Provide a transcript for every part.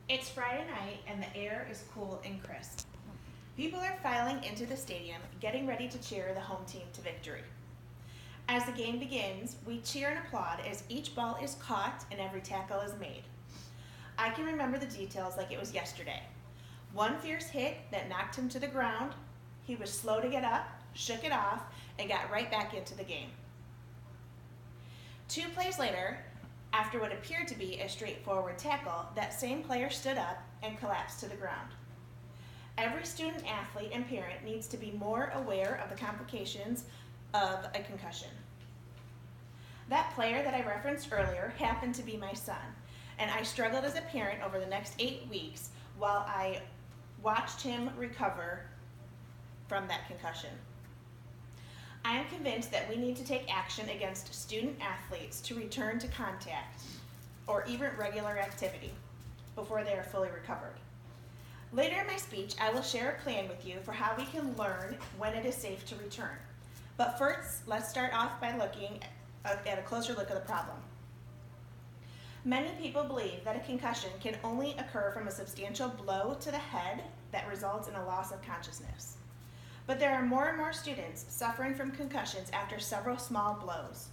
It's Friday night and the air is cool and crisp. People are filing into the stadium, getting ready to cheer the home team to victory. As the game begins, we cheer and applaud as each ball is caught and every tackle is made. I can remember the details like it was yesterday. One fierce hit that knocked him to the ground. He was slow to get up, shook it off, and got right back into the game. 2 plays later, after what appeared to be a straightforward tackle, that same player stood up and collapsed to the ground. Every student athlete and parent needs to be more aware of the complications of a concussion. That player that I referenced earlier happened to be my son, and I struggled as a parent over the next 8 weeks while I watched him recover from that concussion. I am convinced that we need to take action against student athletes to return to contact or even regular activity before they are fully recovered. Later in my speech, I will share a plan with you for how we can learn when it is safe to return. But first, let's start off by looking at a closer look at the problem. Many people believe that a concussion can only occur from a substantial blow to the head that results in a loss of consciousness. But there are more and more students suffering from concussions after several small blows.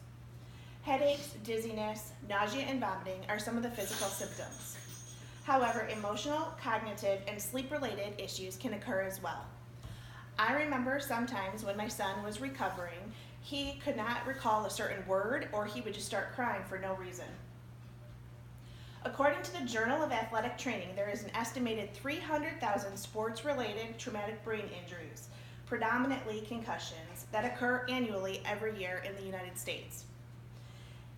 Headaches, dizziness, nausea, and vomiting are some of the physical symptoms. However, emotional, cognitive, and sleep-related issues can occur as well. I remember sometimes when my son was recovering, he could not recall a certain word or he would just start crying for no reason. According to the Journal of Athletic Training, there is an estimated 300,000 sports-related traumatic brain injuries, predominantly concussions, that occur annually every year in the United States.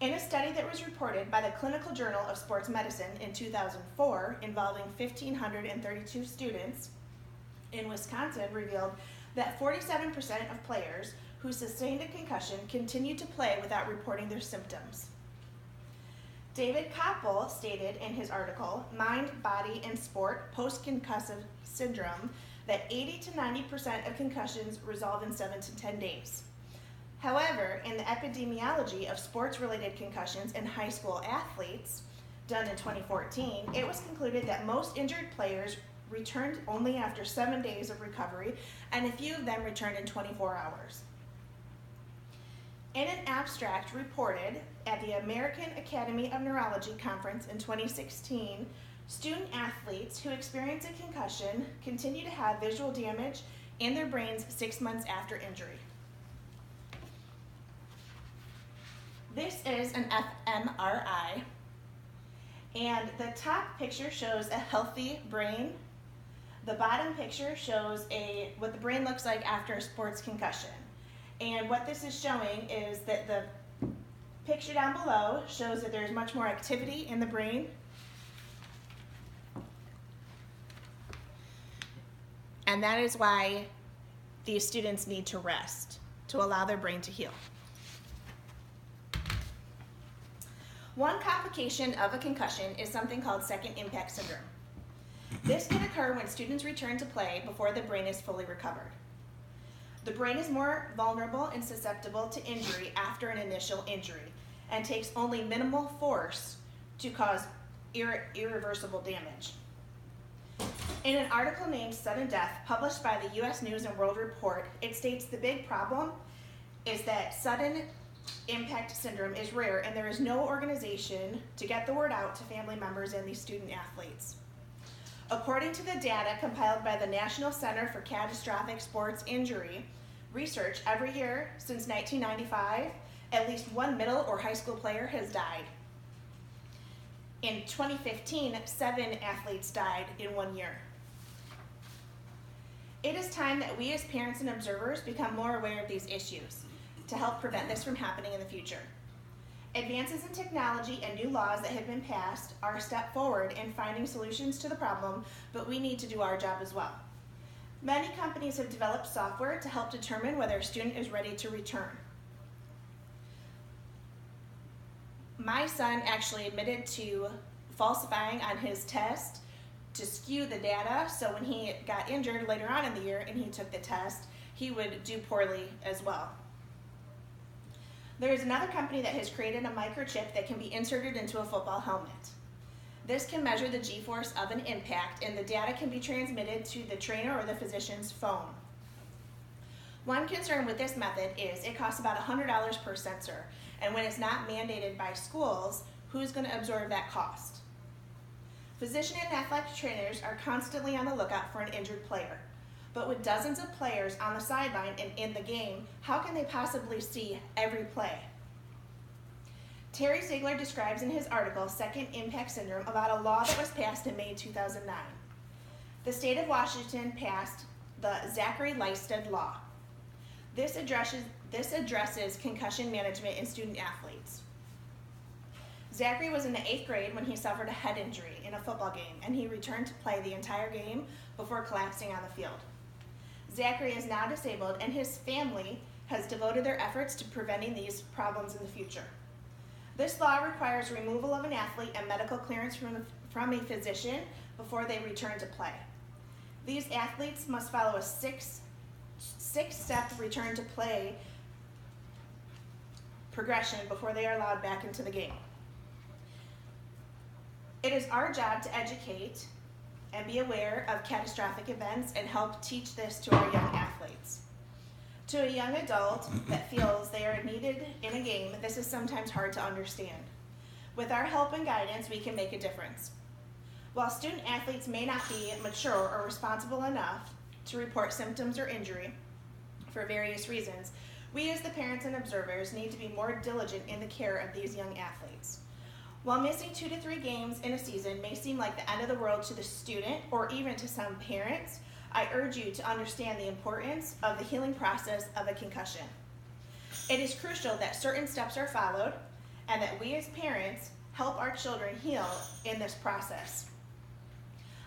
In a study that was reported by the Clinical Journal of Sports Medicine in 2004 involving 1,532 students in Wisconsin revealed that 47% of players who sustained a concussion continued to play without reporting their symptoms. David Koppel stated in his article, Mind, Body, and Sport, Post-Concussive Syndrome, that 80 to 90% of concussions resolve in 7 to 10 days. However, in the epidemiology of sports-related concussions in high school athletes, done in 2014, it was concluded that most injured players returned only after 7 days of recovery, and a few of them returned in 24 hours. In an abstract reported at the American Academy of Neurology conference in 2016, student athletes who experience a concussion continue to have visual damage in their brains 6 months after injury. This is an fMRI, and the top picture shows a healthy brain. The bottom picture shows what the brain looks like after a sports concussion. And what this is showing is that the picture down below shows that there's much more activity in the brain. And that is why these students need to rest, to allow their brain to heal. One complication of a concussion is something called second impact syndrome. This can occur when students return to play before the brain is fully recovered. The brain is more vulnerable and susceptible to injury after an initial injury and takes only minimal force to cause irreversible damage. In an article named Sudden Death, published by the U.S. News and World Report, it states the big problem is that sudden impact syndrome is rare and there is no organization to get the word out to family members and these student athletes. According to the data compiled by the National Center for Catastrophic Sports Injury Research, every year since 1995, at least one middle or high school player has died. In 2015, 7 athletes died in 1 year. It is time that we as parents and observers become more aware of these issues to help prevent this from happening in the future. Advances in technology and new laws that have been passed are a step forward in finding solutions to the problem, but we need to do our job as well. Many companies have developed software to help determine whether a student is ready to return. My son actually admitted to falsifying on his test to skew the data, so when he got injured later on in the year and he took the test, he would do poorly as well. There is another company that has created a microchip that can be inserted into a football helmet. This can measure the G-force of an impact, and the data can be transmitted to the trainer or the physician's phone. One concern with this method is it costs about $100 per sensor, and when it's not mandated by schools, who's going to absorb that cost? Physician and athletic trainers are constantly on the lookout for an injured player, but with dozens of players on the sideline and in the game, how can they possibly see every play? Terry Ziegler describes in his article, Second Impact Syndrome, about a law that was passed in May 2009. The state of Washington passed the Zachary-Leisted Law. This addresses concussion management in student athletes. Zachary was in the 8th grade when he suffered a head injury in a football game, and he returned to play the entire game before collapsing on the field. Zachary is now disabled, and his family has devoted their efforts to preventing these problems in the future. This law requires removal of an athlete and medical clearance from a physician before they return to play. These athletes must follow a six-step return to play progression before they are allowed back into the game. It is our job to educate and be aware of catastrophic events and help teach this to our young athletes. To a young adult that feels they are needed in a game, this is sometimes hard to understand. With our help and guidance, we can make a difference. While student athletes may not be mature or responsible enough to report symptoms or injury for various reasons, we as the parents and observers need to be more diligent in the care of these young athletes. While missing 2 to 3 games in a season may seem like the end of the world to the student or even to some parents, I urge you to understand the importance of the healing process of a concussion. It is crucial that certain steps are followed and that we as parents help our children heal in this process.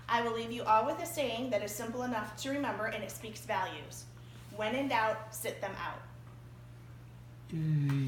I will leave you all with a saying that is simple enough to remember, and it speaks values. When in doubt, sit them out. Yay.